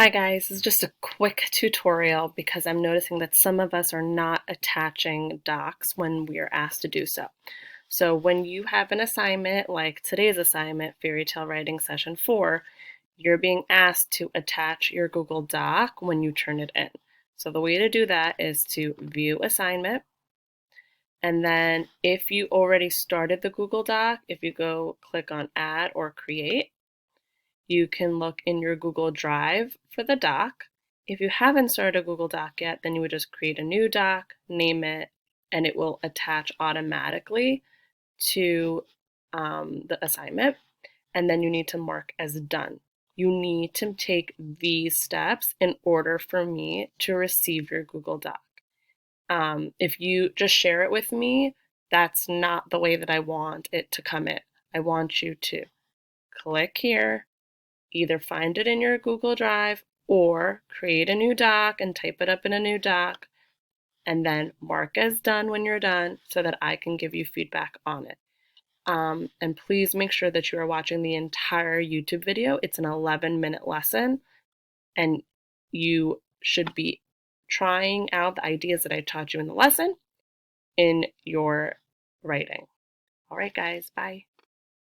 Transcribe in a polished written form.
Hi guys, this is just a quick tutorial because I'm noticing that some of us are not attaching docs when we are asked to do so. So when you have an assignment like today's assignment, Fairy Tale Writing Session 4, you're being asked to attach your Google Doc when you turn it in. So the way to do that is to view assignment, and then if you already started the Google Doc, if you go click on add or create, you can look in your Google Drive for the doc. If you haven't started a Google Doc yet, then you would just create a new doc, name it, and it will attach automatically to the assignment. And then you need to mark as done. You need to take these steps in order for me to receive your Google Doc. If you just share it with me, that's not the way that I want it to come in. I want you to click here, either find it in your Google Drive or create a new doc and type it up in a new doc, and then mark as done when you're done so that I can give you feedback on it. And please make sure that you are watching the entire YouTube video. It's an 11-minute lesson, and you should be trying out the ideas that I taught you in the lesson in your writing. All right, guys, bye.